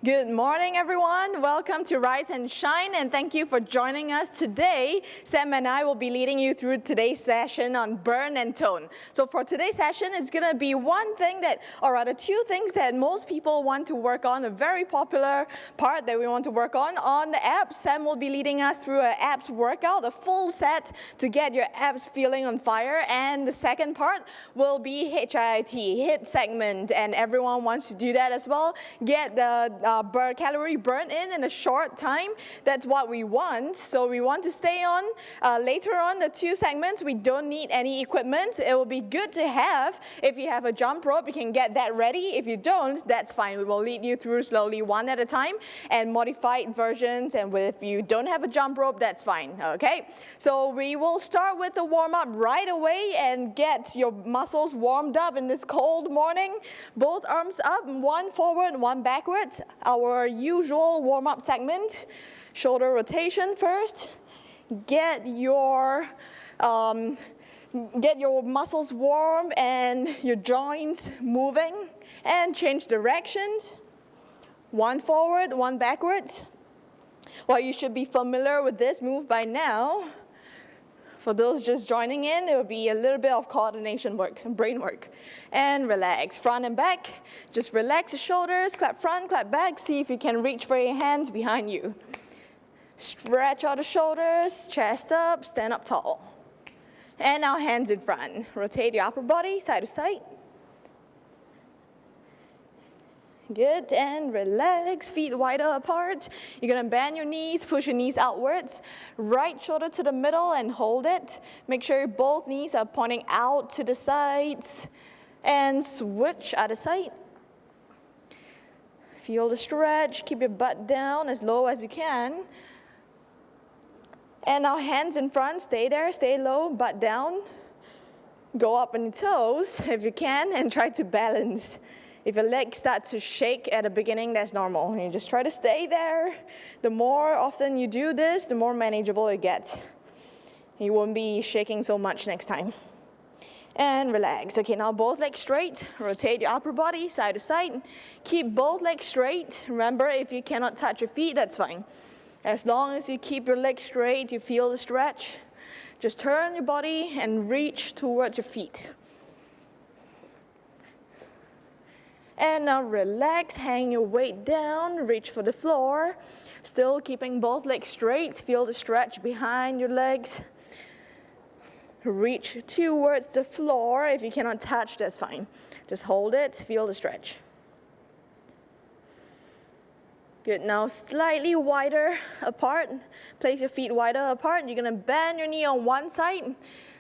Good morning, everyone. Welcome to Rise and Shine, and thank you for joining us today. Sam and I will be leading you through today's session on burn and tone. So for today's session, it's going to be one thing that, or rather two things that most people want to work on, a very popular part that we want to work on the abs. Sam will be leading us through an abs workout, a full set to get your abs feeling on fire. And the second part will be HIIT segment, and everyone wants to do that as well. Get the calorie burn in a short time. That's what we want. So we want to stay on. Later on, the two segments, we don't need any equipment. It will be good to have. If you have a jump rope, you can get that ready. If you don't, that's fine. We will lead you through slowly one at a time and modified versions. And if you don't have a jump rope, that's fine. Okay? So we will start with the warm-up right away and get your muscles warmed up in this cold morning. Both arms up, one forward, one backwards. Our usual warm-up segment, shoulder rotation first. Get your muscles warm and your joints moving, and change directions. One forward, one backwards. Well, you should be familiar with this move by now. For those just joining in, it will be a little bit of coordination work, brain work. And relax, front and back. Just relax the shoulders, clap front, clap back. See if you can reach for your hands behind you. Stretch out the shoulders, chest up, stand up tall. And now hands in front. Rotate your upper body side to side. Good, and relax, feet wider apart. You're gonna bend your knees, push your knees outwards. Right shoulder to the middle and hold it. Make sure both knees are pointing out to the sides. And switch other side. Feel the stretch, keep your butt down as low as you can. And now hands in front, stay there, stay low, butt down. Go up on your toes if you can and try to balance. If your legs start to shake at the beginning, that's normal. You just try to stay there. The more often you do this, the more manageable it gets. You won't be shaking so much next time. And relax. Okay, now both legs straight. Rotate your upper body side to side. Keep both legs straight. Remember, if you cannot touch your feet, that's fine. As long as you keep your legs straight, you feel the stretch. Just turn your body and reach towards your feet. And now relax, hang your weight down, reach for the floor. Still keeping both legs straight, feel the stretch behind your legs. Reach towards the floor. If you cannot touch, that's fine. Just hold it, feel the stretch. Good, now slightly wider apart. Place your feet wider apart. You're gonna bend your knee on one side.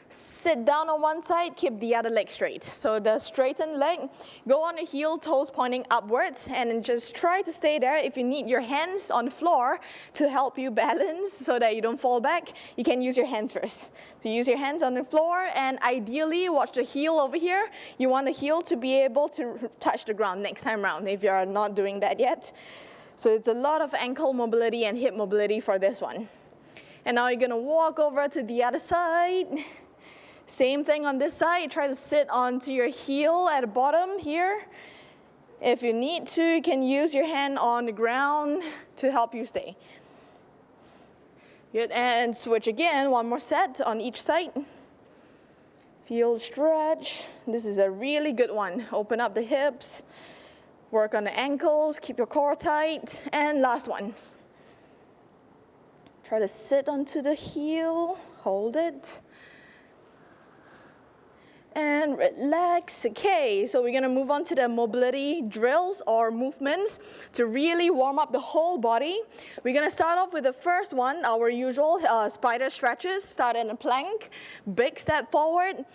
Sit down on one side, keep the other leg straight. So the straightened leg, go on the heel, toes pointing upwards, and just try to stay there. If you need your hands on the floor to help you balance so that you don't fall back, you can use your hands first. So use your hands on the floor, and ideally, watch the heel over here. You want the heel to be able to touch the ground next time around if you're not doing that yet. So it's a lot of ankle mobility and hip mobility for this one. And now you're gonna walk over to the other side. Same thing on this side. Try to sit onto your heel at the bottom here. If you need to, you can use your hand on the ground to help you stay. Good, and switch again. One more set on each side. Feel the stretch. This is a really good one. Open up the hips. Work on the ankles. Keep your core tight. And last one. Try to sit onto the heel. Hold it. And relax. Okay, so we're gonna move on to the mobility drills or movements to really warm up the whole body. We're gonna start off with the first one, our usual spider stretches. Start in a plank, big step forward,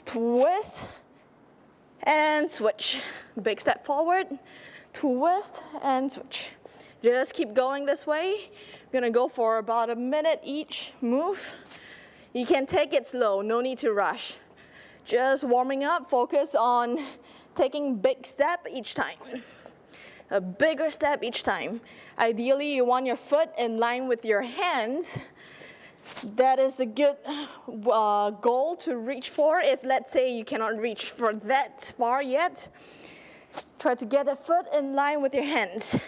twist, and switch. Big step forward, twist, and switch. Just keep going this way. We're gonna go for about a minute each move. You can take it slow, no need to rush. Just warming up, focus on taking big step each time. A bigger step each time. Ideally, you want your foot in line with your hands. That is a good goal to reach for. If, let's say, you cannot reach for that far yet, try to get the foot in line with your hands.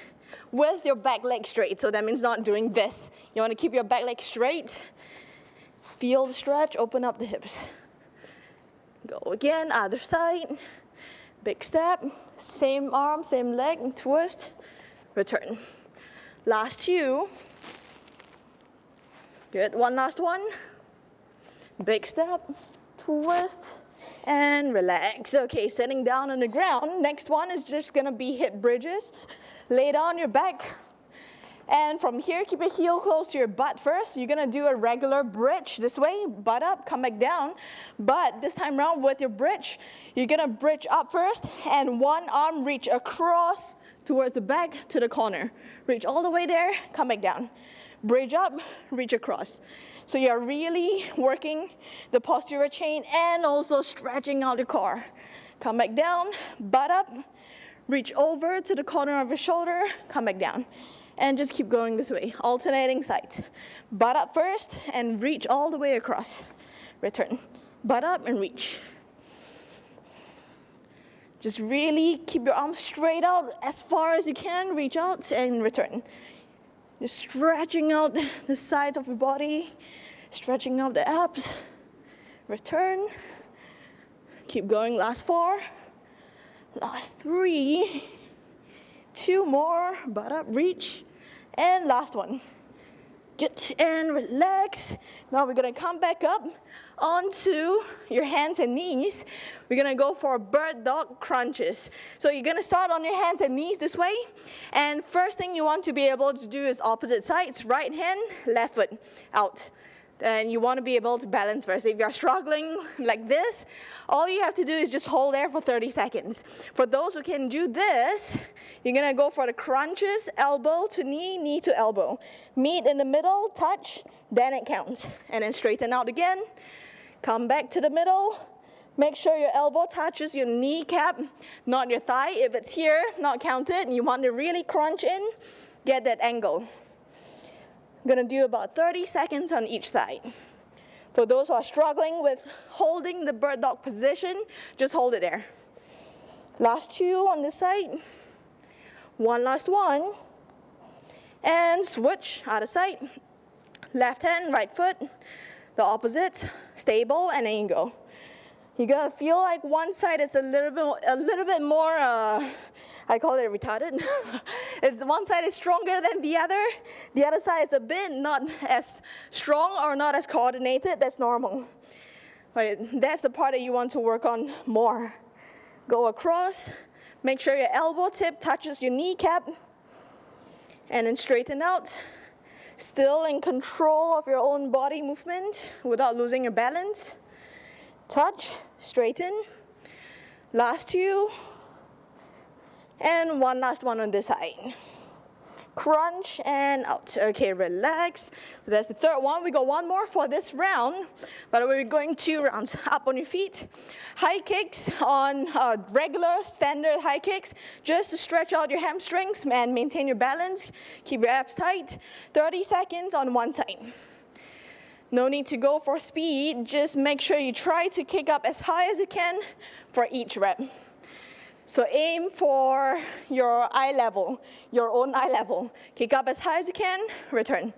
with your back leg straight. So that means not doing this. You want to keep your back leg straight. Feel the stretch, open up the hips. Go again, other side. Big step, same arm, same leg, twist, return. Last two. Good, one last one. Big step, twist, and relax. Okay, sitting down on the ground. Next one is just gonna be hip bridges. Lay down on your back. And from here, keep your heel close to your butt first. You're gonna do a regular bridge this way, butt up, come back down. But this time around with your bridge, you're gonna bridge up first and one arm reach across towards the back to the corner. Reach all the way there, come back down. Bridge up, reach across. So you're really working the posterior chain and also stretching out the core. Come back down, butt up, reach over to the corner of your shoulder, come back down. And just keep going this way, alternating sides. Butt up first and reach all the way across. Return. Butt up and reach. Just really keep your arms straight out as far as you can. Reach out and return. Just stretching out the sides of your body, stretching out the abs. Return. Keep going, last 4. Last 3. 2 more, butt up, reach, and last one. Good, and relax. Now we're gonna come back up onto your hands and knees. We're gonna go for bird dog crunches. So you're gonna start on your hands and knees this way, and first thing you want to be able to do is opposite sides, right hand, left foot, out. And you want to be able to balance first. If you're struggling like this, all you have to do is just hold there for 30 seconds. For those who can do this, you're going to go for the crunches, elbow to knee, knee to elbow. Meet in the middle, touch, then it counts. And then straighten out again. Come back to the middle. Make sure your elbow touches your kneecap, not your thigh. If it's here, not counted, and you want to really crunch in, get that angle. I'm going to do about 30 seconds on each side. For those who are struggling with holding the bird dog position, just hold it there. Last 2 on this side. One last one. And switch, other side. Left hand, right foot. The opposite, stable, and then you go. You're going to feel like one side is a little bit more, I call it retarded. One side is stronger than the other. The other side is a bit not as strong or not as coordinated. That's normal. Right? That's the part that you want to work on more. Go across. Make sure your elbow tip touches your kneecap. And then straighten out. Still in control of your own body movement without losing your balance. Touch, straighten. Last 2. And one last one on this side. Crunch and out. Okay, relax. That's the third one. We got one more for this round, but we're going 2 rounds. Up on your feet. High kicks on regular, standard high kicks, just to stretch out your hamstrings and maintain your balance. Keep your abs tight. 30 seconds on one side. No need to go for speed. Just make sure you try to kick up as high as you can for each rep. So aim for your eye level, your own eye level. Kick up as high as you can, return.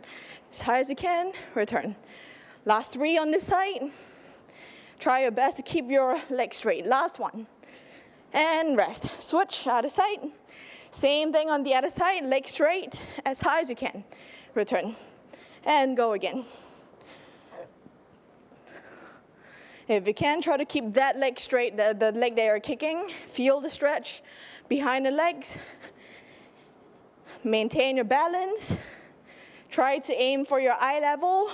As high as you can, return. Last 3 on this side. Try your best to keep your legs straight. Last one. And rest. Switch, other side. Same thing on the other side, legs straight, as high as you can. Return. And go again. If you can, try to keep that leg straight, the leg that you're kicking. Feel the stretch behind the legs. Maintain your balance. Try to aim for your eye level.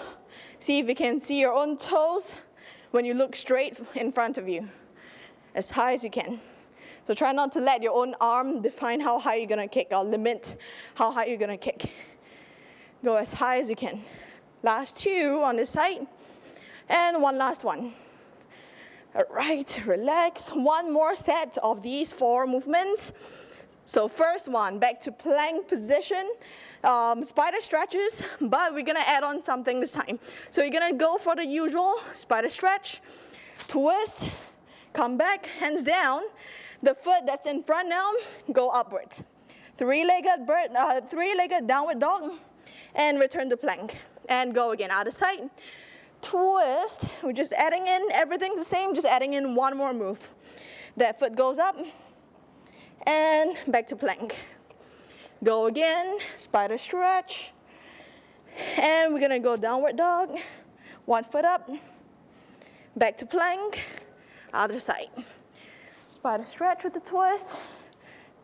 See if you can see your own toes when you look straight in front of you, as high as you can. So try not to let your own arm define how high you're gonna kick or limit how high you're gonna kick. Go as high as you can. Last 2 on this side. And one last one. All right, relax. One more set of these 4 movements. So first one, back to plank position. Spider stretches, but we're gonna add on something this time. So you're gonna go for the usual spider stretch, twist, come back, hands down. The foot that's in front now, go upwards. Three-legged downward dog, and return to plank. And go again, other side. Twist, we're just adding in, everything's the same, just adding in one more move. That foot goes up, and back to plank. Go again, spider stretch, and we're gonna go downward dog, one foot up, back to plank, other side. Spider stretch with the twist,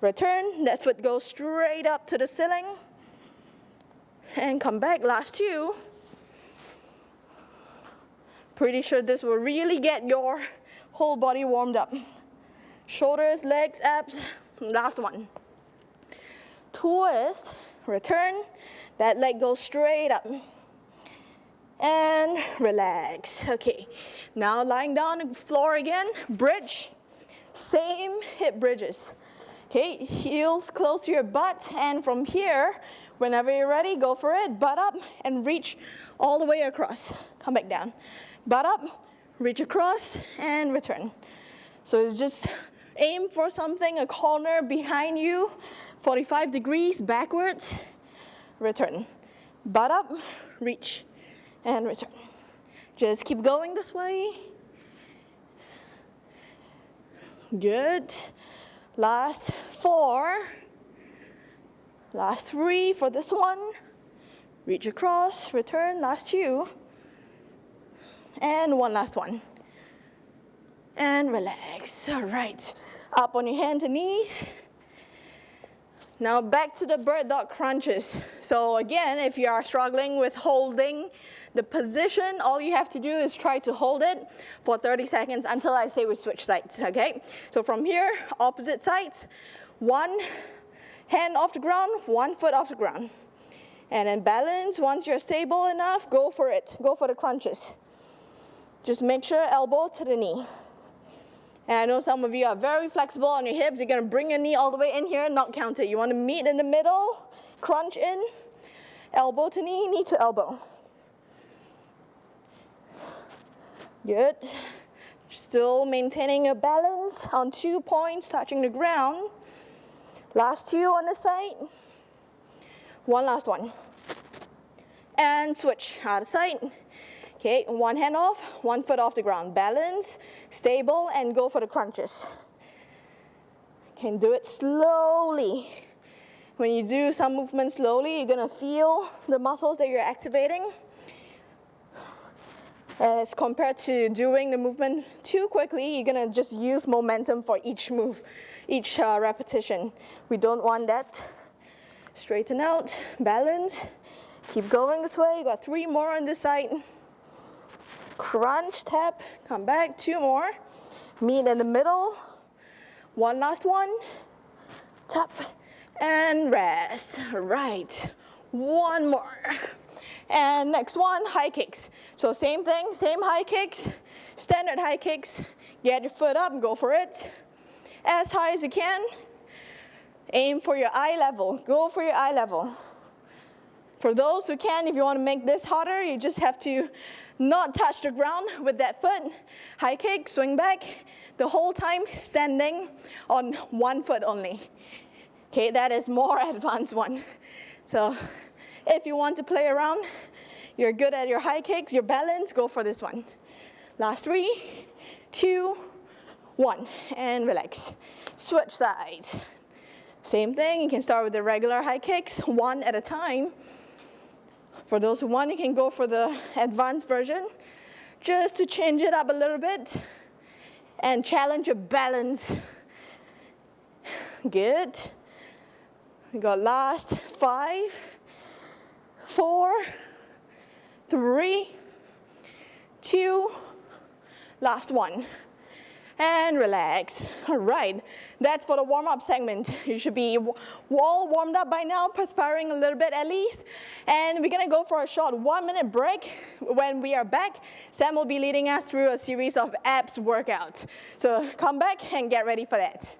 return, that foot goes straight up to the ceiling, and come back, last two. Pretty sure this will really get your whole body warmed up. Shoulders, legs, abs, last one. Twist, return, that leg goes straight up. And relax. Okay, now lying down on the floor again, bridge, same hip bridges. Okay, heels close to your butt, and from here, whenever you're ready, go for it, butt up, and reach all the way across. Come back down. Butt up, reach across, and return. So it's just aim for something, a corner behind you, 45 degrees backwards, return. Butt up, reach, and return. Just keep going this way. Good. Last 4. Last 3 for this one. Reach across, return, last 2. And one last one. And relax. All right. Up on your hands and knees. Now back to the bird dog crunches. So again, if you are struggling with holding the position, all you have to do is try to hold it for 30 seconds until I say we switch sides, okay? So from here, opposite sides, one hand off the ground, one foot off the ground. And then balance, once you're stable enough, go for it. Go for the crunches. Just make sure elbow to the knee. And I know some of you are very flexible on your hips. You're gonna bring your knee all the way in here, not count it. You wanna meet in the middle, crunch in, elbow to knee, knee to elbow. Good. Still maintaining a balance on 2 points, touching the ground. Last 2 on the side. One last one. And switch, other side. Okay, one hand off, one foot off the ground. Balance, stable, and go for the crunches. Can do it slowly. When you do some movement slowly, you're gonna feel the muscles that you're activating. As compared to doing the movement too quickly, you're gonna just use momentum for each move, each repetition. We don't want that. Straighten out, balance. Keep going this way. You got 3 more on this side. Crunch, tap, come back, 2 more. Meet in the middle. One last one. Tap, and rest. Right. One more. And next one, high kicks. So same thing, same high kicks, standard high kicks. Get your foot up and go for it. As high as you can. Aim for your eye level. Go for your eye level. For those who can, if you want to make this harder, you just have to not touch the ground with that foot. High kick, swing back, the whole time standing on one foot only. Okay, that is more advanced one. So if you want to play around, you're good at your high kicks, your balance, go for this one. Last 3, 2, 1, and relax. Switch sides. Same thing, you can start with the regular high kicks, one at a time. For those who want, you can go for the advanced version, just to change it up a little bit and challenge your balance. Good. We got last 5, 4, 3, 2, last one. And relax. All right, that's for the warm-up segment. You should be all warmed up by now, perspiring a little bit at least. And we're gonna go for a short 1-minute break. When we are back, Sam will be leading us through a series of abs workouts. So come back and get ready for that.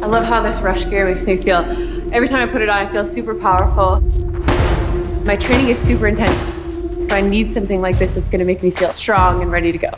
love how this rush gear makes me feel. Every time I put it on, I feel super powerful. My training is super intense, so I need something like this that's going to make me feel strong and ready to go.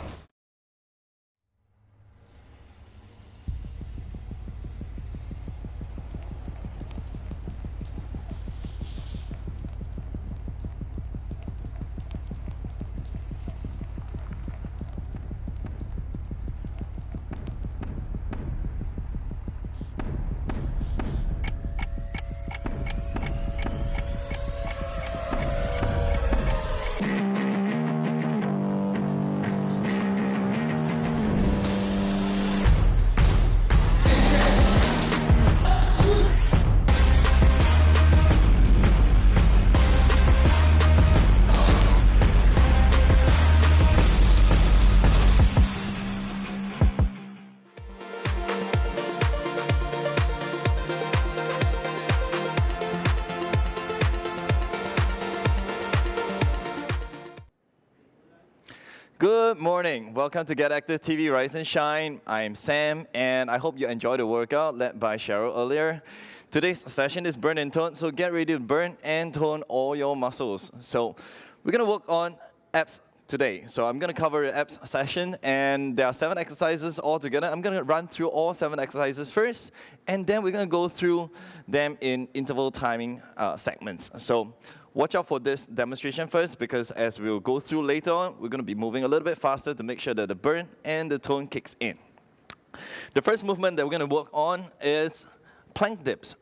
Good morning. Welcome to Get Active TV Rise and Shine. I'm Sam, and I hope you enjoyed the workout led by Cheryl earlier. Today's session is burn and tone, so get ready to burn and tone all your muscles. So we're going to work on abs today. So I'm going to cover the abs session, and there are 7 exercises all together. I'm going to run through all 7 exercises first, and then we're going to go through them in interval timing segments. So watch out for this demonstration first, because as we'll go through later on, we're going to be moving a little bit faster to make sure that the burn and the tone kicks in. The first movement that we're going to work on is plank dips.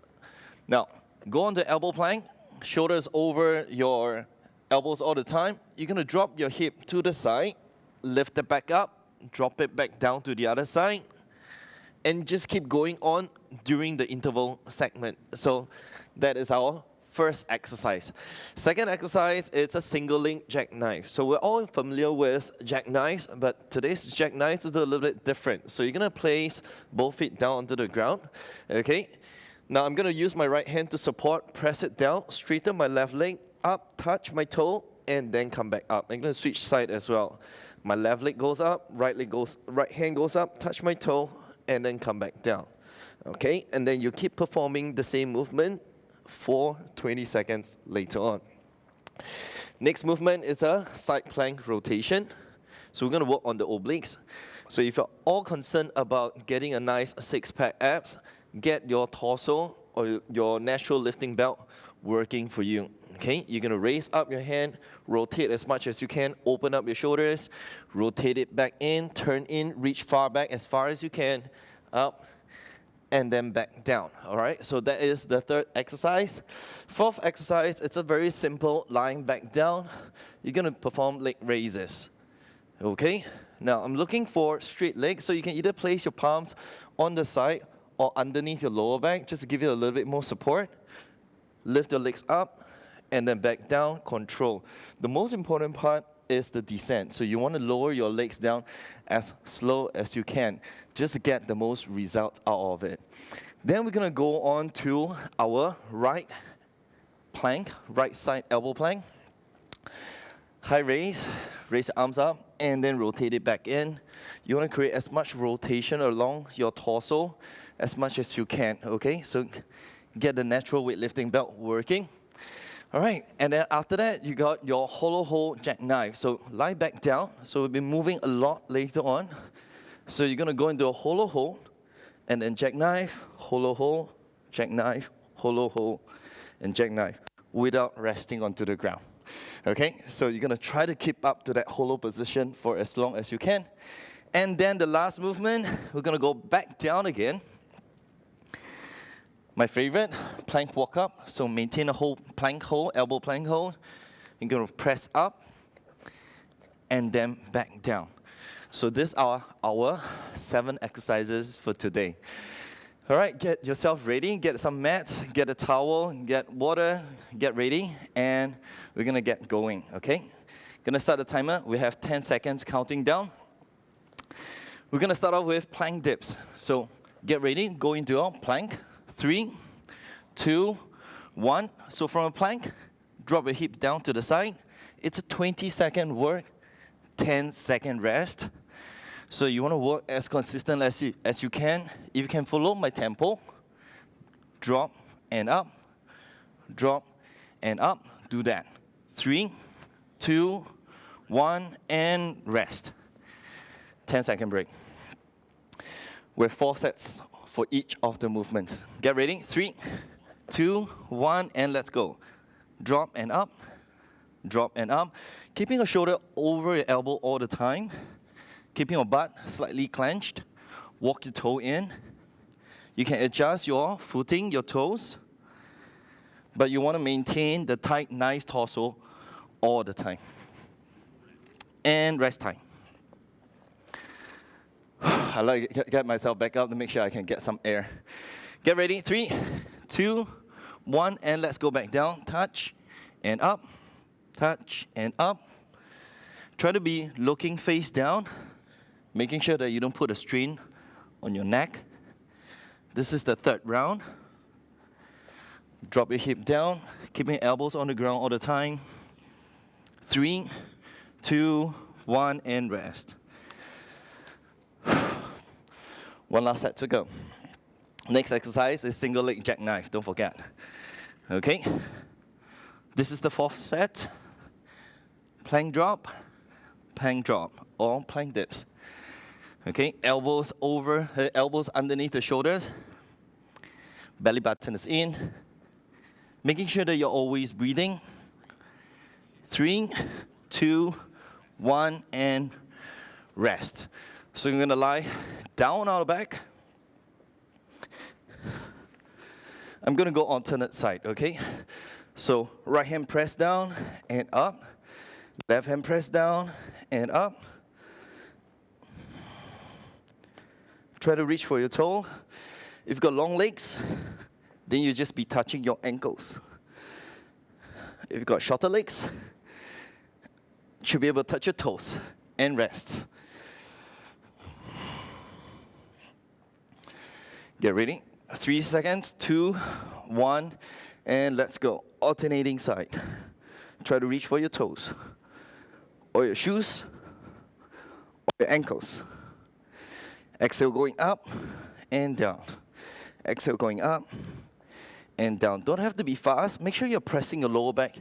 Now, go on the elbow plank, shoulders over your elbows all the time. You're going to drop your hip to the side, lift it back up, drop it back down to the other side, and just keep going on during the interval segment. So that is our first exercise. Second exercise, it's a single link jackknife. So we're all familiar with jackknives, but today's jackknife is a little bit different. So you're going to place both feet down onto the ground. Okay. Now I'm going to use my right hand to support, press it down, straighten my left leg up, touch my toe, and then come back up. I'm going to switch side as well. My left leg goes up, right hand goes up, touch my toe, and then come back down. Okay. And then you keep performing the same movement for 20 seconds later on. Next movement is a side plank rotation. So we're going to work on the obliques. So if you're all concerned about getting a nice 6-pack abs, get your torso or your natural lifting belt working for you. Okay, you're going to raise up your hand, rotate as much as you can, open up your shoulders, rotate it back in, turn in, reach far back as far as you can, up, and then back down. All right, so that is the third exercise. Fourth exercise, it's a very simple lying back down. You're going to perform leg raises. Okay, now I'm looking for straight legs, so you can either place your palms on the side or underneath your lower back, just to give you a little bit more support. Lift your legs up, and then back down, control. The most important part is the descent. So you want to lower your legs down as slow as you can, just to get the most result out of it. Then we're going to go on to our right plank, right side elbow plank. High raise, raise your arms up, and then rotate it back in. You want to create as much rotation along your torso as much as you can, okay? So get the natural weightlifting belt working. All right, and then after that, you got your hollow hold jackknife. So lie back down. So we'll be moving a lot later on. So you're going to go into a hollow hold, and then jackknife, hollow hold, jackknife, hollow hold, and jackknife without resting onto the ground. Okay, so you're going to try to keep up to that hollow position for as long as you can. And then the last movement, we're going to go back down again. My favorite, plank walk up. So maintain a whole plank hold, elbow plank hold. You're going to press up and then back down. So these are our 7 exercises for today. All right, get yourself ready. Get some mats, get a towel, get water, get ready, and we're going to get going, okay? Going to start the timer. We have 10 seconds counting down. We're going to start off with plank dips. So get ready, go into your plank. 3, 2, 1. So from a plank, drop your hips down to the side. It's a 20-second work, 10-second rest. So you want to work as consistent as you can. If you can follow my tempo, drop, and up, drop, and up. Do that. 3, 2, 1, and rest. 10-second break. With 4 sets for each of the movements. Get ready. 3, 2, 1, and let's go. Drop and up, drop and up. Keeping your shoulder over your elbow all the time. Keeping your butt slightly clenched. Walk your toe in. You can adjust your footing, your toes, but you want to maintain the tight, nice torso all the time. And rest time. I like to get myself back up to make sure I can get some air. Get ready. 3, 2, 1, and let's go back down. Touch and up, touch and up. Try to be looking face down, making sure that you don't put a strain on your neck. This is the 3rd round. Drop your hip down, keeping your elbows on the ground all the time. 3, 2, 1, and rest. One last set to go. Next exercise is single leg jackknife, don't forget. Okay, this is the 4th set. Plank drop, or plank dips. Okay, elbows underneath the shoulders. Belly button is in. Making sure that you're always breathing. 3, 2, 1, and rest. So you're gonna lie down on the back. I'm gonna go alternate side, okay? So right hand press down and up. Left hand press down and up. Try to reach for your toe. If you've got long legs, then you just be touching your ankles. If you've got shorter legs, you should be able to touch your toes and rest. Get ready. 3 seconds, 2, 1, and let's go. Alternating side. Try to reach for your toes, or your shoes, or your ankles. Exhale going up and down. Exhale going up and down. Don't have to be fast. Make sure you're pressing your lower back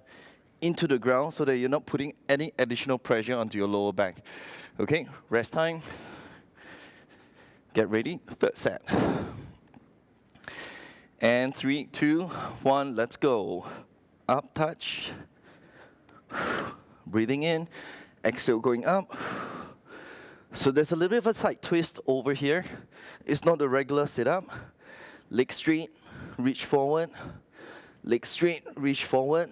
into the ground so that you're not putting any additional pressure onto your lower back. Okay, rest time. Get ready, 3rd set. And 3, 2, 1, let's go. Up, touch. Breathing in. Exhale going up. So there's a little bit of a side twist over here. It's not the regular sit-up. Leg straight, reach forward. Leg straight, reach forward.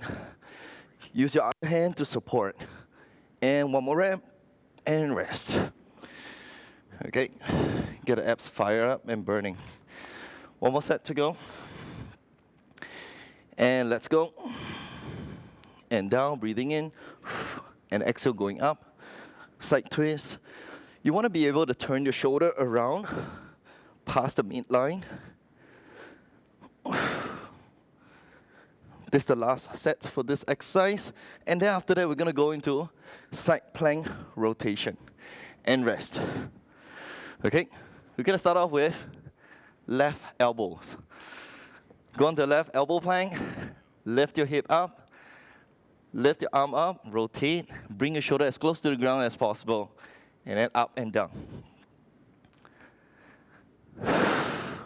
Use your other hand to support. And one more rep, and rest. Okay, get the abs fired up and burning. One more set to go. And let's go. And down, breathing in. And exhale going up. Side twist. You want to be able to turn your shoulder around past the midline. This is the last set for this exercise. And then after that, we're going to go into side plank rotation and rest. Okay, we're going to start off with left elbows. Go on to the left elbow plank. Lift your hip up. Lift your arm up. Rotate. Bring your shoulder as close to the ground as possible. And then up and down.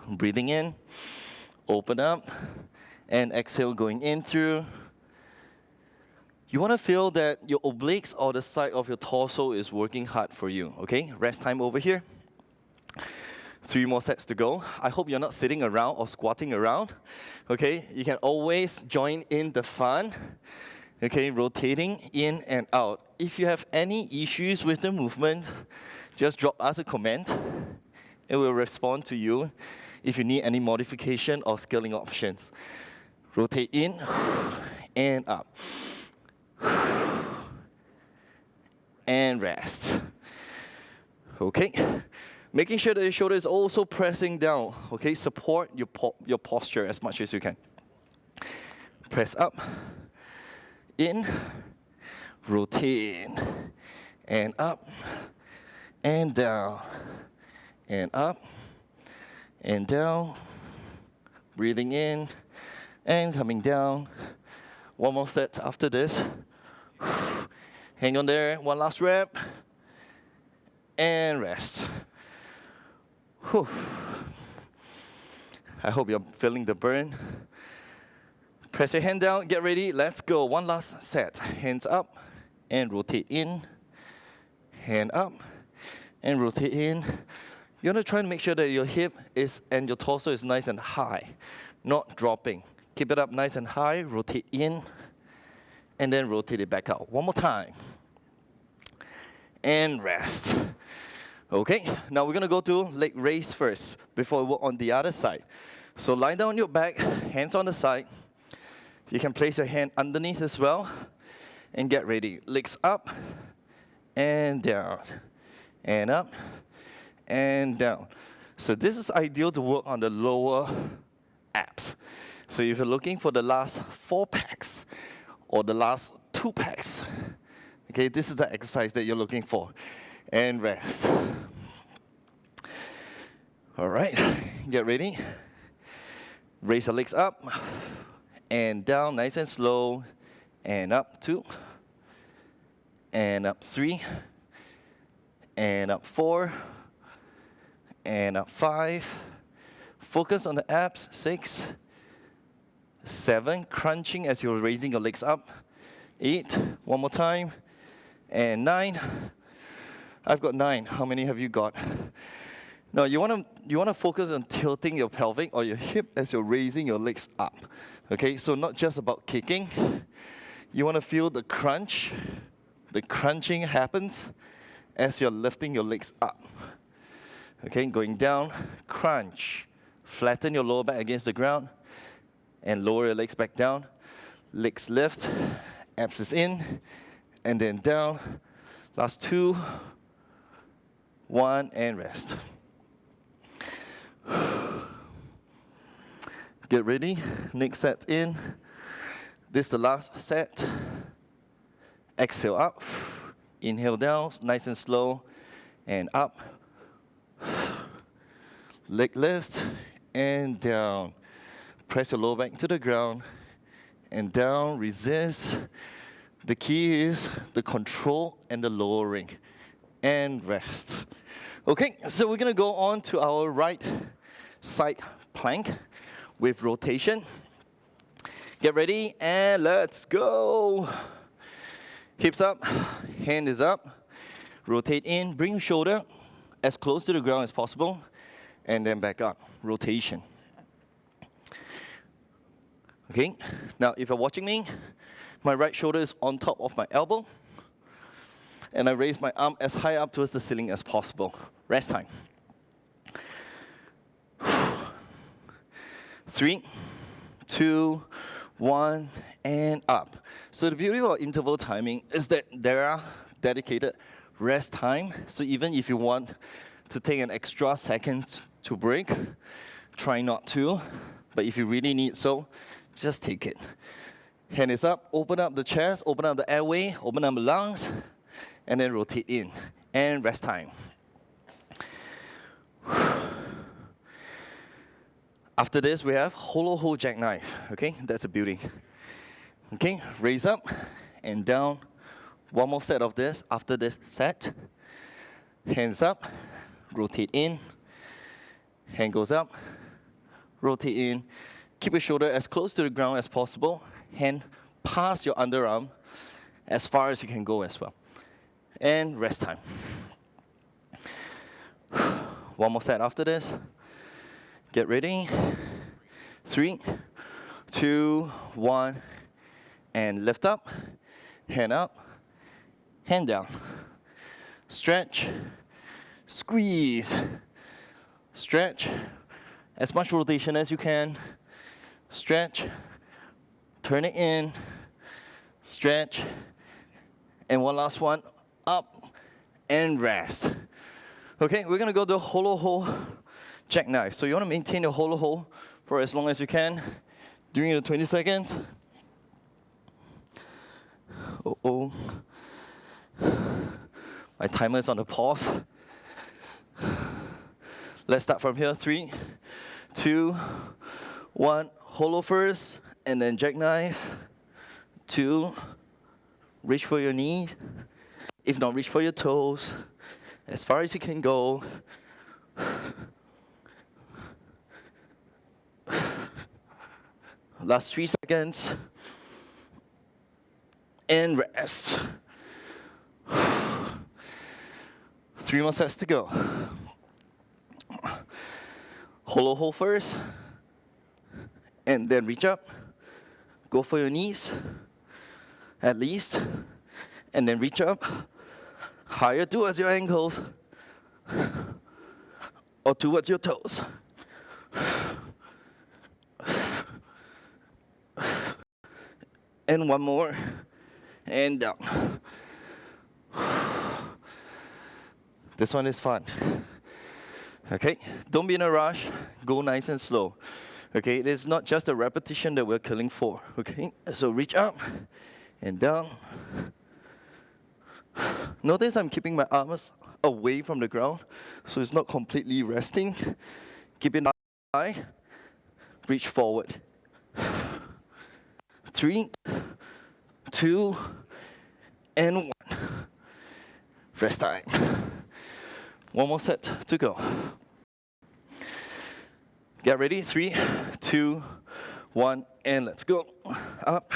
Breathing in. Open up. And exhale going in through. You want to feel that your obliques or the side of your torso is working hard for you. Okay, rest time over here. 3 more sets to go. I hope you're not sitting around or squatting around. Okay, you can always join in the fun. Okay, rotating in and out. If you have any issues with the movement, just drop us a comment and we'll respond to you if you need any modification or scaling options. Rotate in and up. And rest. Okay. Making sure that your shoulder is also pressing down. Okay, support your posture as much as you can. Press up, in, rotate, and up, and down, and up, and down. Breathing in and coming down. One more set after this. Hang on there, one last rep. And rest. Whew. I hope you're feeling the burn. Press your hand down, get ready, let's go. One last set. Hands up and rotate in. Hand up and rotate in. You want to try to make sure that your hip is and your torso is nice and high, not dropping. Keep it up nice and high, rotate in, and then rotate it back out. One more time. And rest. Okay, now we're gonna go to leg raise first before we work on the other side. So lie down on your back, hands on the side. You can place your hand underneath as well, and get ready. Legs up, and down, and up, and down. So this is ideal to work on the lower abs. So if you're looking for the last 4 packs, or the last 2 packs, okay, this is the exercise that you're looking for. And rest. All right, get ready. Raise your legs up and down, nice and slow. And up 2, and up 3, and up 4, and up 5. Focus on the abs, 6, 7, crunching as you're raising your legs up. 8, one more time, and 9. I've got 9. How many have you got? Now you wanna focus on tilting your pelvic or your hip as you're raising your legs up. Okay, so not just about kicking. You wanna feel the crunch. The crunching happens as you're lifting your legs up. Okay, going down, crunch. Flatten your lower back against the ground and lower your legs back down. Legs lift, abs is in, and then down. Last 2, 1, and rest. Get ready, next set in. This is the last set. Exhale up, inhale down, nice and slow, and up. Leg lift, and down. Press your lower back to the ground, and down, resist. The key is the control and the lowering, and rest. Okay, so we're gonna go on to our right side plank with rotation. Get ready, and let's go. Hips up, hand is up. Rotate in, bring your shoulder as close to the ground as possible, and then back up, rotation. Okay, now if you're watching me, my right shoulder is on top of my elbow, and I raise my arm as high up towards the ceiling as possible. Rest time. 3, 2, 1, and up. So the beauty about interval timing is that there are dedicated rest time. So even if you want to take an extra second to break, try not to. But if you really need so, just take it. Hand is up, open up the chest, open up the airway, open up the lungs, and then rotate in. And rest time. After this, we have hollow hold jackknife. Okay, that's a beauty. Okay, raise up and down. One more set of this after this set. Hands up, rotate in. Hand goes up, rotate in. Keep your shoulder as close to the ground as possible. Hand past your underarm as far as you can go as well. And rest time. One more set after this. Get ready. 3, 2, 1, and lift up, hand up, hand down. Stretch, squeeze, stretch, as much rotation as you can. Stretch, turn it in, stretch, and one last one, up, and rest. Okay, we're gonna go to hollow hold jackknife. So you wanna maintain the hollow hold for as long as you can during the 20 seconds. Uh-oh. My timer is on the pause. Let's start from here. 3, 2, 1, hollow first, and then jackknife. 2, reach for your knees. If not, reach for your toes. As far as you can go. Last 3 seconds. And rest. 3 more sets to go. Hollow hold first. And then reach up. Go for your knees. At least. And then reach up. Higher towards your ankles. Or towards your toes. And 1 more. And down. This one is fun. Okay, don't be in a rush. Go nice and slow. Okay, it is not just a repetition that we're killing for. Okay, so reach up and down. Notice I'm keeping my arms away from the ground, so it's not completely resting. Keep it high. Reach forward. 3, 2, and 1. Rest time. 1 more set to go. Get ready. 3, 2, 1, and let's go. Up.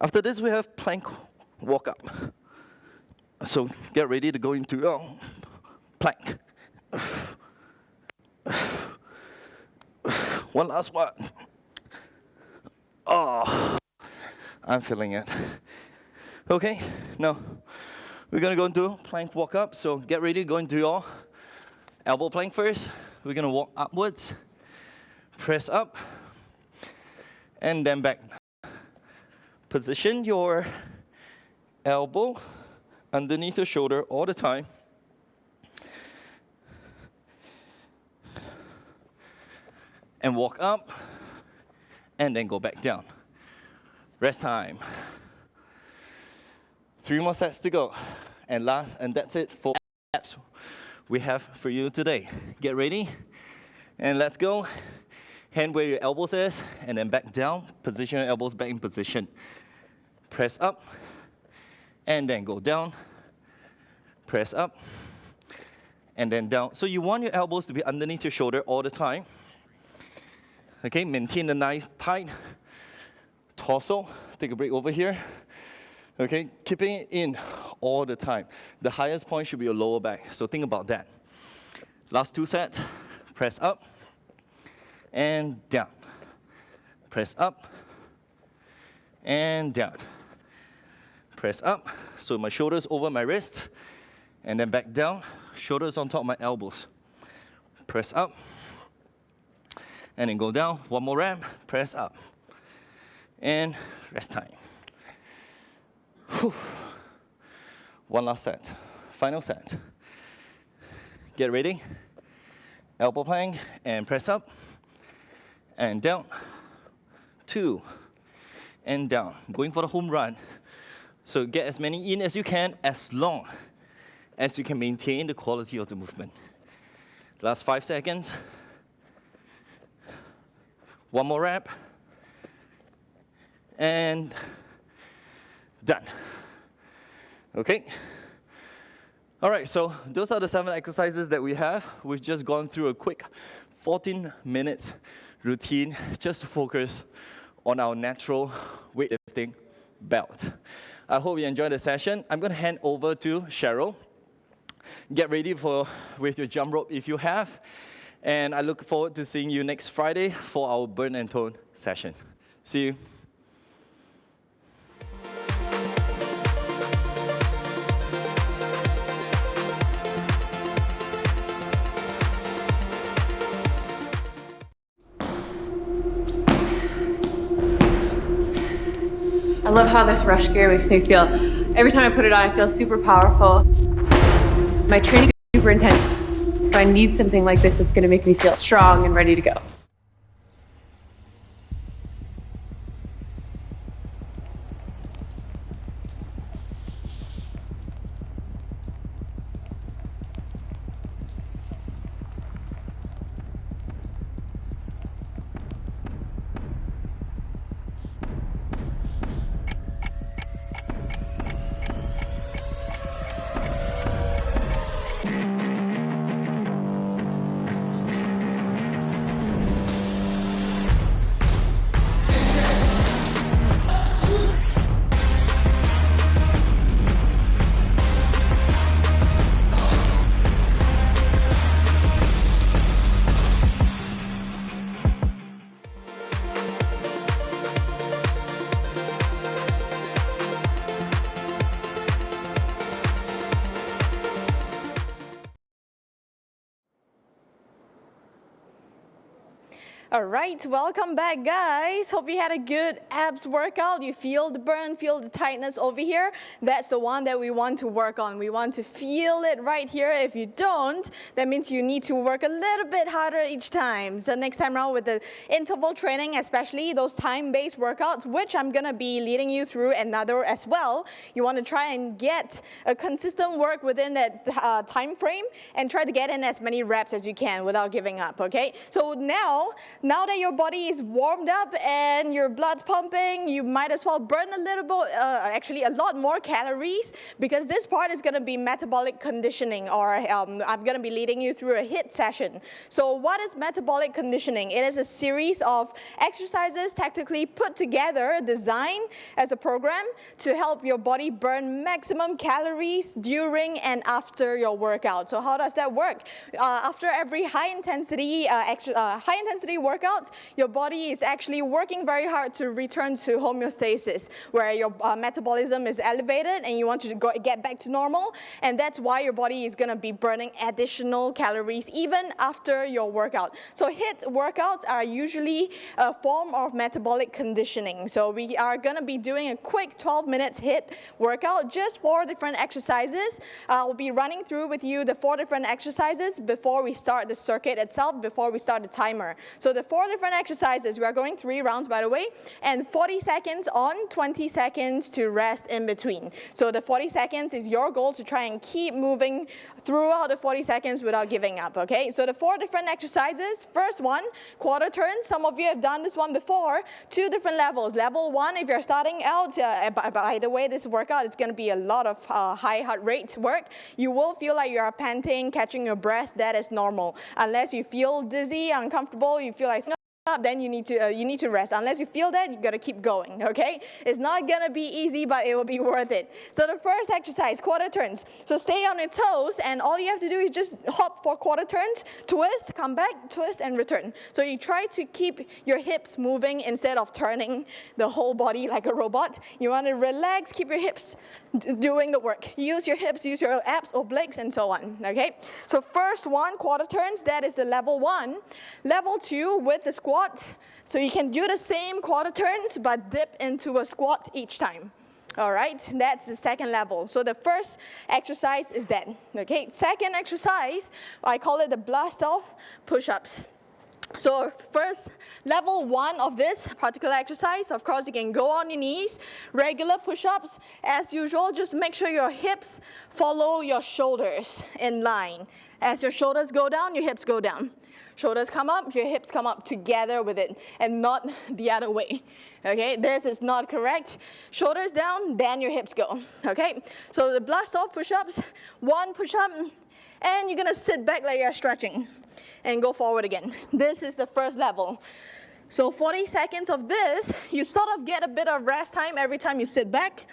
After this, we have plank walk up. So get ready to go into your plank. One last one. Oh, I'm feeling it. Okay, now we're gonna go into plank walk up. So get ready to go into your elbow plank first. We're gonna walk upwards, press up, and then back. Position your elbow underneath your shoulder all the time. And walk up, and then go back down. Rest time. 3 more sets to go. And that's it for abs we have for you today. Get ready, and let's go. Hand where your elbows is, and then back down. Position your elbows back in position. Press up, and then go down. Press up, and then down. So you want your elbows to be underneath your shoulder all the time. Okay, maintain a nice tight torso. Take a break over here. Okay, keeping it in all the time. The highest point should be your lower back, so think about that. Last 2 sets. Press up and down. Press up and down. Press up, so my shoulders over my wrist, and then back down, shoulders on top of my elbows. Press up, and then go down. 1 more rep, press up, and rest time. Whew. 1 last set, final set. Get ready, elbow plank, and press up, and down, 2, and down. Going for the home run. So get as many in as you can, as long as you can maintain the quality of the movement. Last 5 seconds. 1 more rep. And done. Okay? All right, so those are the 7 exercises that we have. We've just gone through a quick 14-minute routine just to focus on our natural weightlifting belt. I hope you enjoyed the session. I'm going to hand over to Cheryl. Get ready with your jump rope if you have. And I look forward to seeing you next Friday for our burn and tone session. See you. I love how this rush gear makes me feel. Every time I put it on, I feel super powerful. My training is super intense, so I need something like this that's gonna make me feel strong and ready to go. All right, welcome back, guys. Hope you had a good abs workout. You feel the burn, feel the tightness over here. That's the one that we want to work on. We want to feel it right here. If you don't, that means you need to work a little bit harder each time. So next time around with the interval training, especially those time-based workouts, which I'm gonna be leading you through another as well. You want to try and get a consistent work within that time frame and try to get in as many reps as you can without giving up, okay? So now that your body is warmed up and your blood's pumping, you might as well burn a little bit, actually a lot more calories, because this part is gonna be metabolic conditioning, or I'm gonna be leading you through a HIIT session. So what is metabolic conditioning? It is a series of exercises tactically put together, designed as a program to help your body burn maximum calories during and after your workout. So how does that work? After every high intensity workout, your body is actually working very hard to return to homeostasis, where your metabolism is elevated and you want to get back to normal, and that's why your body is going to be burning additional calories even after your workout. So HIIT workouts are usually a form of metabolic conditioning. So we are going to be doing a quick 12 minutes HIIT workout, just 4 different exercises. I'll be running through with you the 4 different exercises before we start the circuit itself, before we start the timer. So the 4 different exercises, we are going 3 rounds, by the way, and 40 seconds on, 20 seconds to rest in between. So the 40 seconds is your goal to try and keep moving throughout the 40 seconds without giving up, okay? So the 4 different exercises. First one, quarter turns. Some of you have done this one before. 2 different levels. Level 1, if you're starting out, by the way, this workout is going to be a lot of high heart rate work. You will feel like you are panting, catching your breath. That is normal. Unless you feel dizzy, uncomfortable, you feel like, no, then you need to rest. Unless you feel that, you got to keep going, okay? It's not going to be easy, but it will be worth it. So the first exercise, quarter turns. So stay on your toes, and all you have to do is just hop for quarter turns, twist, come back, twist, and return. So you try to keep your hips moving instead of turning the whole body like a robot. You want to relax, keep your hips doing the work. Use your hips, use your abs, obliques, and so on, okay? So first one, quarter turns, that is the level 1. Level 2 with the squat. So you can do the same quarter turns, but dip into a squat each time. All right, that's the second level. So the first exercise is that, okay? Second exercise, I call it the blast off push-ups. So first, level 1 of this particular exercise, of course, you can go on your knees, regular push-ups. As usual, just make sure your hips follow your shoulders in line. As your shoulders go down, your hips go down. Shoulders come up, your hips come up together with it, and not the other way, okay? This is not correct. Shoulders down, then your hips go, okay? So the blast off push-ups, 1 push-up, and you're gonna sit back like you're stretching, and go forward again. This is the first level. So 40 seconds of this, you sort of get a bit of rest time every time you sit back.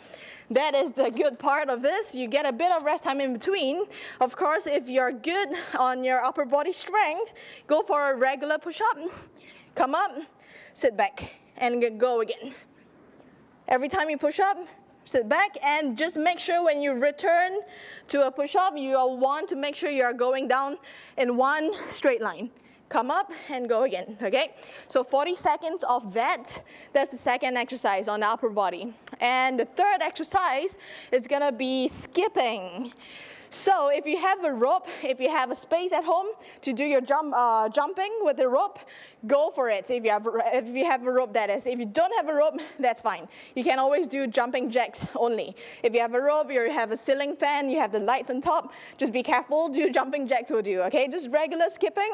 That is the good part of this. You get a bit of rest time in between. Of course, if you're good on your upper body strength, go for a regular push-up. Come up, sit back, and go again. Every time you push up, sit back, and just make sure when you return to a push-up, you want to make sure you are going down in one straight line. Come up and go again, okay? So 40 seconds of that. That's the second exercise on the upper body. And the third exercise is gonna be skipping. So if you have a rope, if you have a space at home to do your jumping with the rope, go for it. If you have a rope, that is. If you don't have a rope, that's fine. You can always do jumping jacks only. If you have a rope, you have a ceiling fan, you have the lights on top, just be careful, do jumping jacks will do, okay? Just regular skipping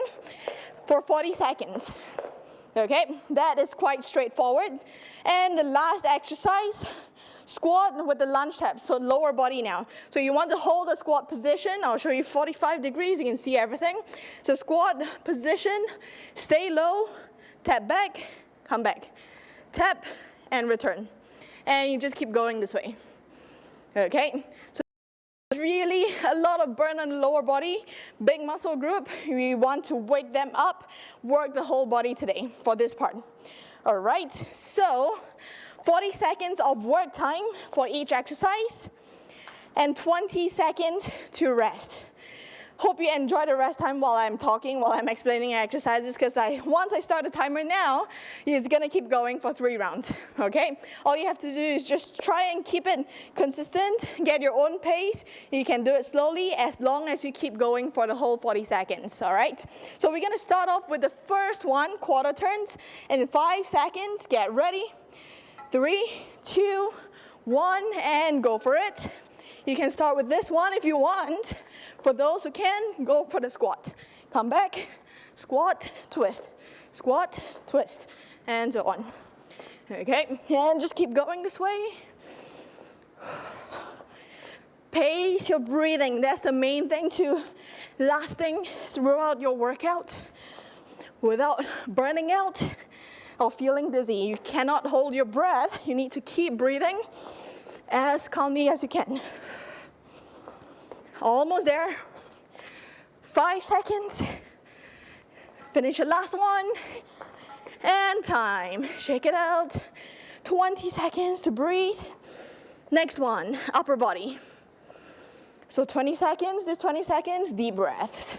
for 40 seconds. Okay, that is quite straightforward. And the last exercise, squat with the lunge taps, so lower body now. So you want to hold the squat position. I'll show you 45 degrees, you can see everything. So squat position, stay low, tap back, come back. Tap and return. And you just keep going this way. Okay, so really a lot of burn on the lower body, big muscle group. We want to wake them up, work the whole body today for this part. All right, so 40 seconds of work time for each exercise and 20 seconds to rest. Hope you enjoy the rest time while I'm talking, while I'm explaining exercises, because once I start the timer now, it's gonna keep going for 3 rounds, okay? All you have to do is just try and keep it consistent, get your own pace. You can do it slowly as long as you keep going for the whole 40 seconds, all right? So we're gonna start off with the first one, quarter turns, in 5 seconds. Get ready. 3, 2, 1, and go for it. You can start with this one if you want. For those who can, go for the squat. Come back, squat, twist, and so on. Okay, and just keep going this way. Pace your breathing. That's the main thing to lasting throughout your workout without burning out or feeling dizzy. You cannot hold your breath. You need to keep breathing as calmly as you can. Almost there. 5 seconds. Finish the last one. And time. Shake it out. 20 seconds to breathe. Next one, upper body. So 20 seconds, this 20 seconds, deep breaths.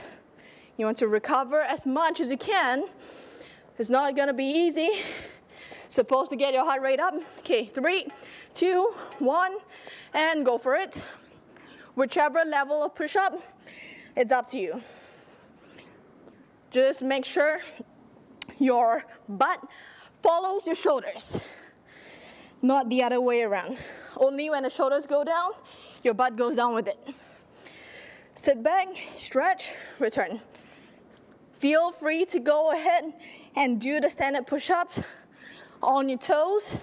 You want to recover as much as you can. It's not gonna be easy. Supposed to get your heart rate up. Okay, 3, 2, 1, and go for it. Whichever level of push-up, it's up to you. Just make sure your butt follows your shoulders, not the other way around. Only when the shoulders go down, your butt goes down with it. Sit back, stretch, return. Feel free to go ahead and do the standard push-ups on your toes.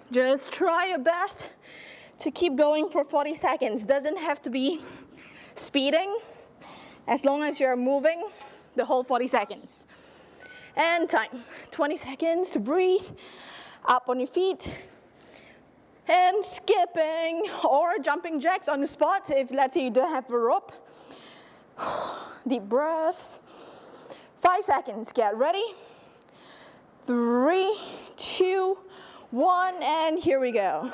Just try your best to keep going for 40 seconds. Doesn't have to be speeding, as long as you're moving the whole 40 seconds. And time, 20 seconds to breathe, up on your feet, and skipping or jumping jacks on the spot if, let's say, you don't have a rope. Deep breaths. 5 seconds, get ready. 3, 2, 1, and here we go.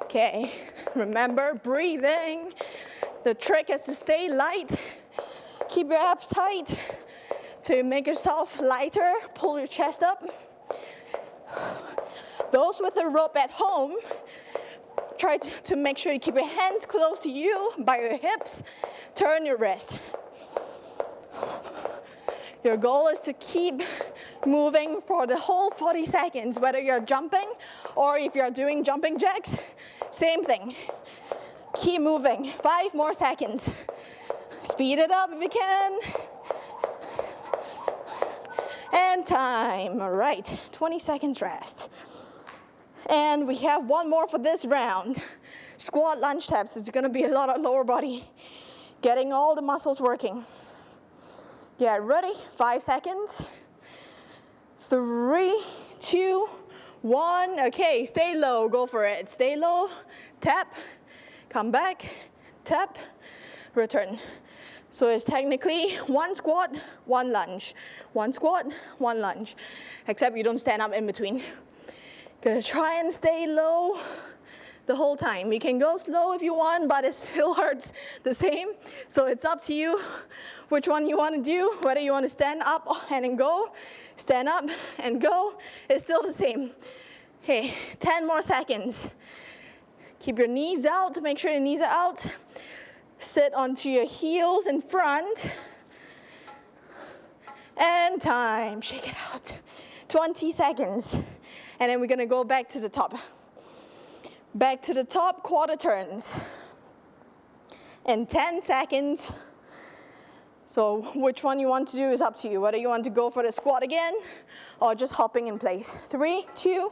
Okay, remember breathing. The trick is to stay light. Keep your abs tight. So you make yourself lighter, pull your chest up. Those with a rope at home, try to make sure you keep your hands close to you by your hips. Turn your wrist. Your goal is to keep moving for the whole 40 seconds, whether you're jumping or if you're doing jumping jacks, same thing. Keep moving. 5 more seconds. Speed it up if you can. And time. All right, 20 seconds rest. And we have one more for this round. Squat lunge taps. It's gonna be a lot of lower body. Getting all the muscles working. Get ready, 5 seconds. 3, 2, 1. Okay, stay low, go for it. Stay low, tap, come back, tap, return. So it's technically 1 squat, 1 lunge. 1 squat, 1 lunge. Except you don't stand up in between. Gonna try and stay low the whole time. You can go slow if you want, but it still hurts the same. So it's up to you which one you want to do, whether you want to stand up and then go, stand up and go, it's still the same. Okay, 10 more seconds. Keep your knees out, make sure your knees are out. Sit onto your heels in front. And time, shake it out. 20 seconds. And then we're gonna go back to the top. Back to the top, quarter turns. In 10 seconds. So which one you want to do is up to you, whether you want to go for the squat again or just hopping in place. 3, 2,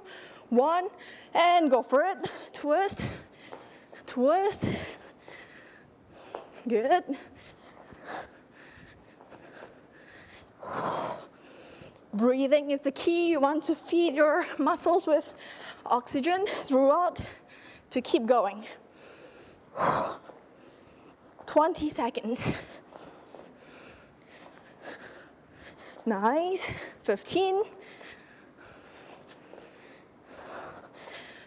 1, and go for it. Twist, twist. Good. Breathing is the key. You want to feed your muscles with oxygen throughout to keep going. 20 seconds. Nice. 15.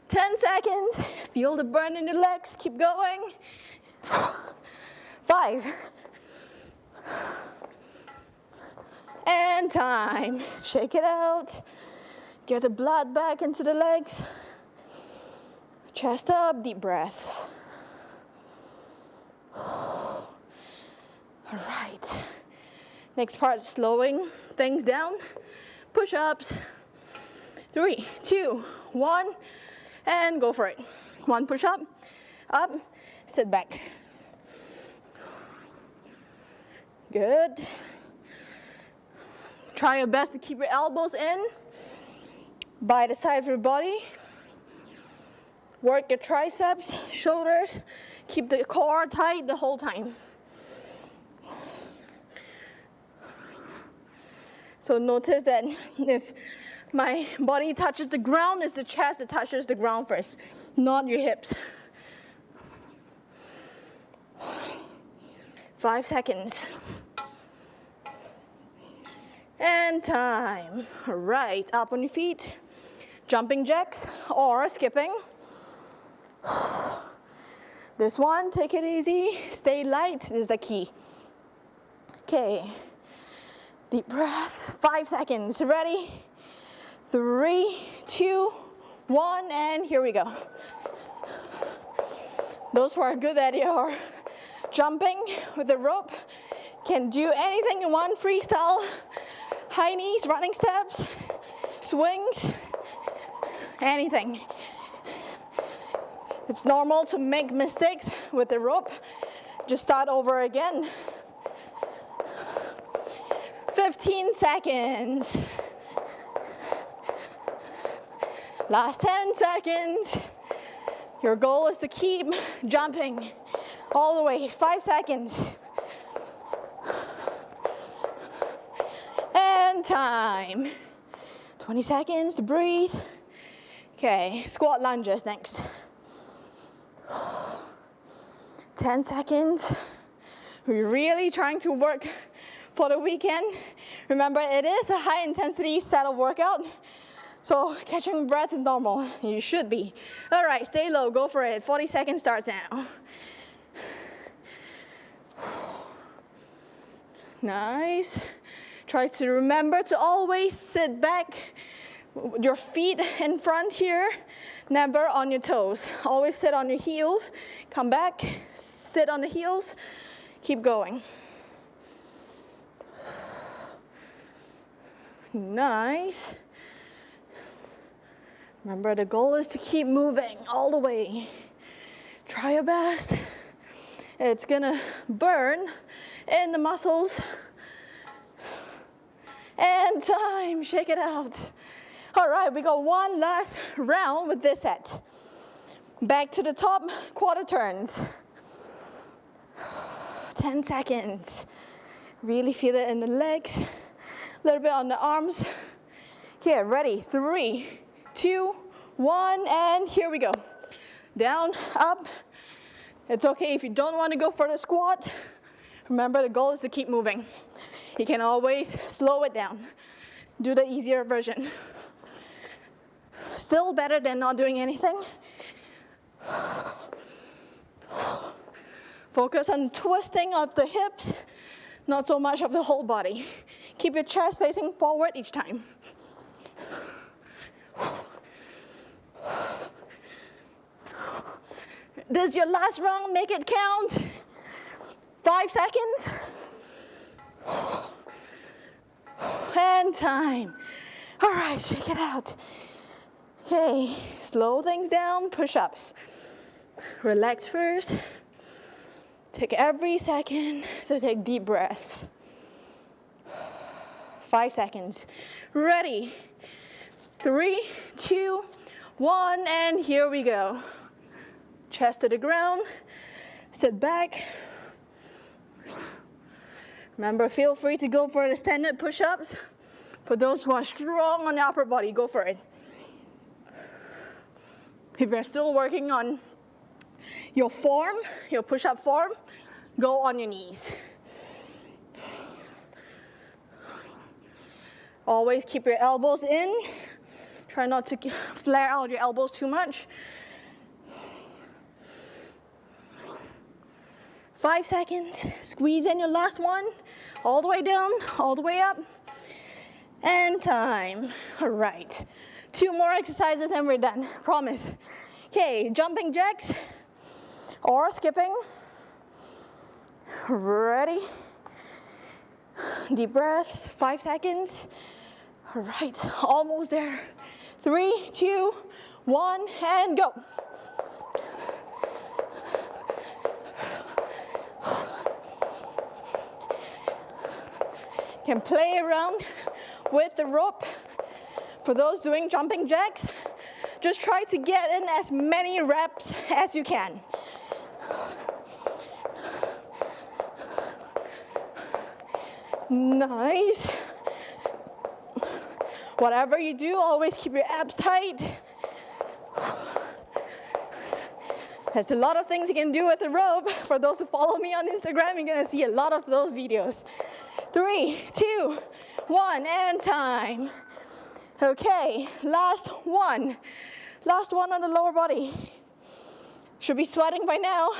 10 seconds. Feel the burn in your legs. Keep going. 5. And time. Shake it out. Get the blood back into the legs. Chest up, deep breaths. All right. Next part, slowing things down. Push-ups. 3, 2, 1, and go for it. 1 push-up, up, sit back. Good. Try your best to keep your elbows in by the side of your body. Work your triceps, shoulders. Keep the core tight the whole time. So notice that if my body touches the ground, it's the chest that touches the ground first, not your hips. 5 seconds. And time. All right, up on your feet. Jumping jacks or skipping. This one, take it easy. Stay light, this is the key. Okay. Deep breaths, 5 seconds. Ready? 3, 2, 1, and here we go. Those who are good at your jumping with the rope can do anything you want, freestyle, high knees, running steps, swings, anything. It's normal to make mistakes with the rope. Just start over again. 15 seconds. Last 10 seconds. Your goal is to keep jumping all the way. 5 seconds. And time. 20 seconds to breathe. Okay, squat lunges next. 10 seconds. We're really trying to work for the weekend. Remember, it is a high intensity set of workout. So catching breath is normal. You should be. All right, stay low, go for it. 40 seconds starts now. Nice. Try to remember to always sit back. Your feet in front here, never on your toes. Always sit on your heels. Come back, sit on the heels. Keep going. Nice. Remember, the goal is to keep moving all the way. Try your best. It's gonna burn in the muscles. And time, shake it out. All right, we got one last round with this set. Back to the top, quarter turns. 10 seconds. Really feel it in the legs, a little bit on the arms. Okay, ready? 3, 2, 1, and here we go. Down, up. It's okay if you don't want to go for the squat. Remember, the goal is to keep moving. You can always slow it down. Do the easier version. Still better than not doing anything. Focus on twisting of the hips, not so much of the whole body. Keep your chest facing forward each time. This is your last round, make it count. 5 seconds. And time. All right, shake it out. Okay, slow things down, push-ups. Relax first. Take every second to take deep breaths. 5 seconds. Ready? 3, 2, 1, and here we go. Chest to the ground. Sit back. Remember, feel free to go for the standard push-ups. For those who are strong on the upper body, go for it. If you're still working on your form, your push-up form, go on your knees. Always keep your elbows in. Try not to flare out your elbows too much. 5 seconds. Squeeze in your last one. All the way down, all the way up. And time. All right. 2 more exercises and we're done. Promise. Okay, jumping jacks or skipping. Ready? Deep breaths. 5 seconds. All right, almost there. 3, 2, 1, and go. Can play around with the rope. For those doing jumping jacks, just try to get in as many reps as you can. Nice. Whatever you do, always keep your abs tight. There's a lot of things you can do with the rope. For those who follow me on Instagram, you're gonna see a lot of those videos. 3, 2, 1, and time. Okay, last one. Last one on the lower body. Should be sweating by now.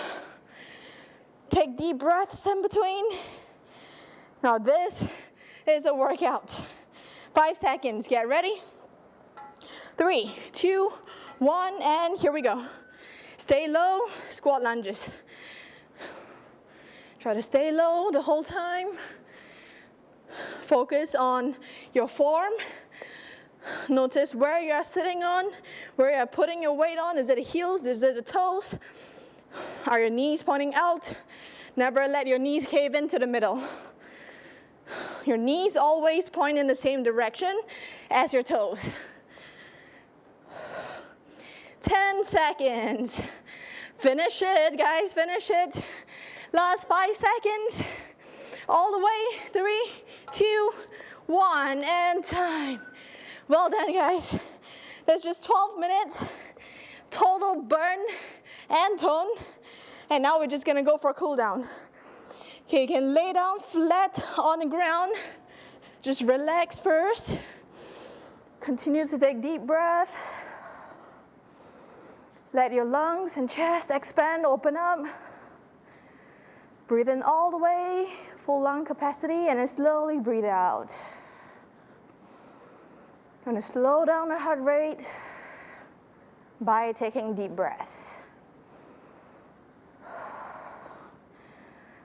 Take deep breaths in between. Now this is a workout. 5 seconds, get ready. 3, 2, 1, and here we go. Stay low, squat lunges. Try to stay low the whole time. Focus on your form. Notice where you are sitting on, where you are putting your weight on. Is it the heels? Is it the toes? Are your knees pointing out? Never let your knees cave into the middle. Your knees always point in the same direction as your toes. 10 seconds. Finish it, guys, finish it. Last 5 seconds. All the way, 3, 2, 1, and time. Well done, guys. That's just 12 minutes, total burn and tone. And now we're just gonna go for a cool down. Okay, you can lay down flat on the ground. Just relax first. Continue to take deep breaths. Let your lungs and chest expand, open up. Breathe in all the way, full lung capacity, and then slowly breathe out. Gonna slow down the heart rate by taking deep breaths.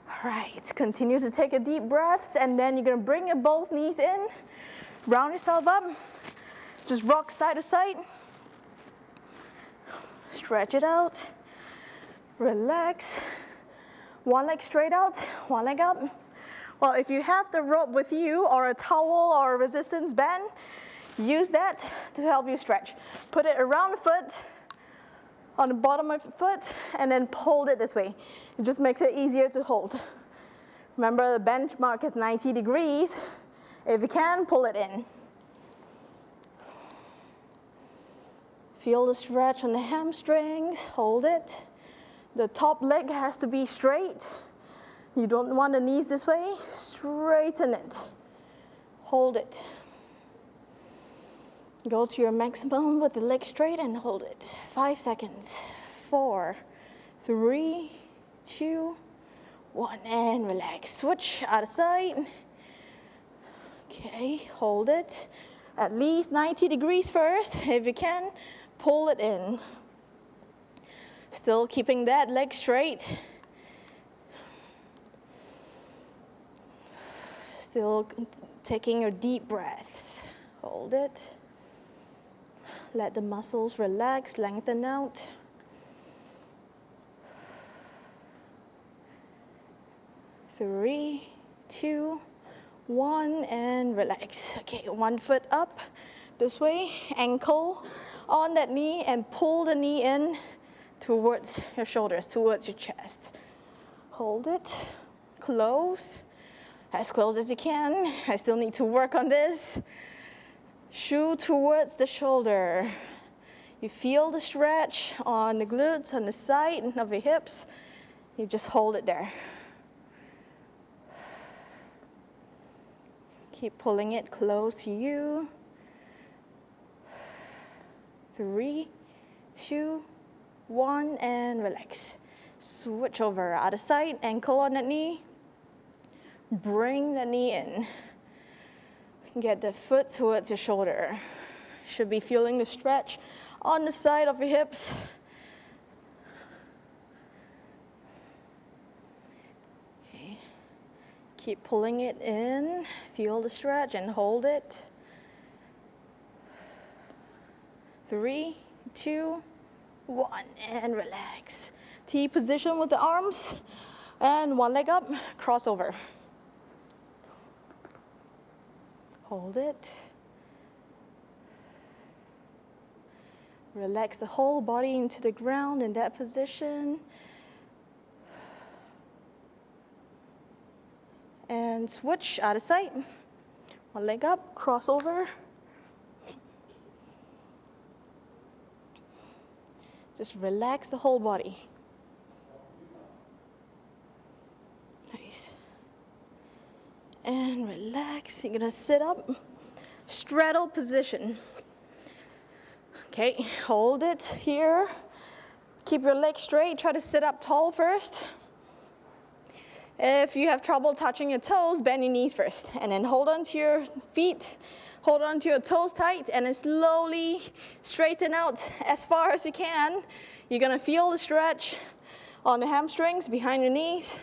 All right, continue to take a deep breaths, and then you're gonna bring your both knees in, round yourself up, just rock side to side. Stretch it out, relax. One leg straight out, one leg up. Well, if you have the rope with you or a towel or a resistance band, use that to help you stretch. Put it around the foot, on the bottom of the foot, and then hold it this way. It just makes it easier to hold. Remember, the benchmark is 90 degrees. If you can, pull it in. Feel the stretch on the hamstrings, hold it. The top leg has to be straight. You don't want the knees this way, straighten it. Hold it. Go to your maximum with the leg straight and hold it. 5 seconds. 4, 3, 2, 1, and relax. Switch out of side. Okay, hold it. At least 90 degrees first. If you can, pull it in. Still keeping that leg straight. Still taking your deep breaths. Hold it. Let the muscles relax, lengthen out. Three, 2, 1, and relax. Okay, 1 foot up this way, ankle on that knee, and pull the knee in towards your shoulders, towards your chest. Hold it, close, as close as you can. I still need to work on this. Shoe towards the shoulder. You feel the stretch on the glutes, on the side of your hips. You just hold it there. Keep pulling it close to you. 3, 2, 1, and relax. Switch over, other side, ankle on that knee. Bring the knee in. Get the foot towards your shoulder. Should be feeling the stretch on the side of your hips. Okay. Keep pulling it in. Feel the stretch and hold it. 3, 2, 1, and relax. T position with the arms, and one leg up, crossover. Hold it. Relax the whole body into the ground in that position. And switch, other side. One leg up, crossover. Just relax the whole body. Nice. And relax. You're gonna sit up, straddle position. Okay, hold it here. Keep your legs straight. Try to sit up tall first. If you have trouble touching your toes, bend your knees first. And then hold on to your feet. Hold on to your toes tight, and then slowly straighten out as far as you can. You're gonna feel the stretch on the hamstrings, behind your knees.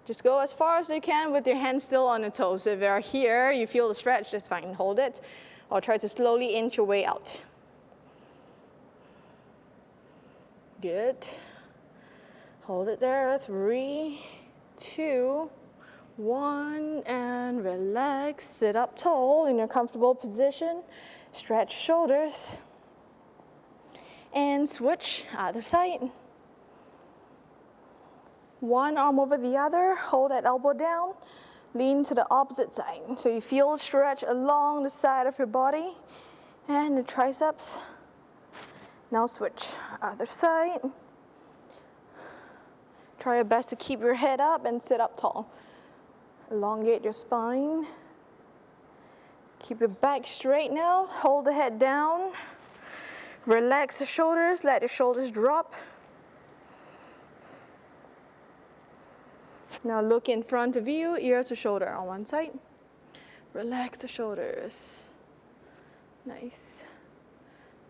Just go as far as you can with your hands still on the toes. If they're here, you feel the stretch, that's fine. Hold it, or try to slowly inch your way out. Good. Hold it there, 3, 2, 1, and relax. Sit up tall in your comfortable position. Stretch shoulders. And switch, other side. One arm over the other, hold that elbow down. Lean to the opposite side. So you feel the stretch along the side of your body and the triceps. Now switch, other side. Try your best to keep your head up and sit up tall. Elongate your spine. Keep your back straight now. Hold the head down. Relax the shoulders. Let the shoulders drop. Now look in front of you, ear to shoulder on one side. Relax the shoulders. Nice.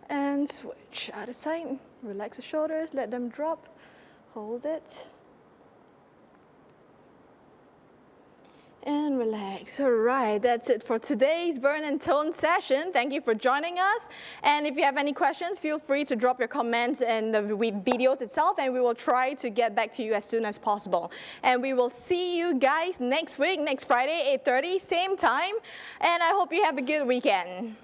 And switch, other side. Relax the shoulders. Let them drop. Hold it. And relax. All right, that's it for today's burn and tone session. Thank you for joining us. And if you have any questions, feel free to drop your comments in the videos itself, and we will try to get back to you as soon as possible. And we will see you guys next week, next Friday, 8:30, same time. And I hope you have a good weekend.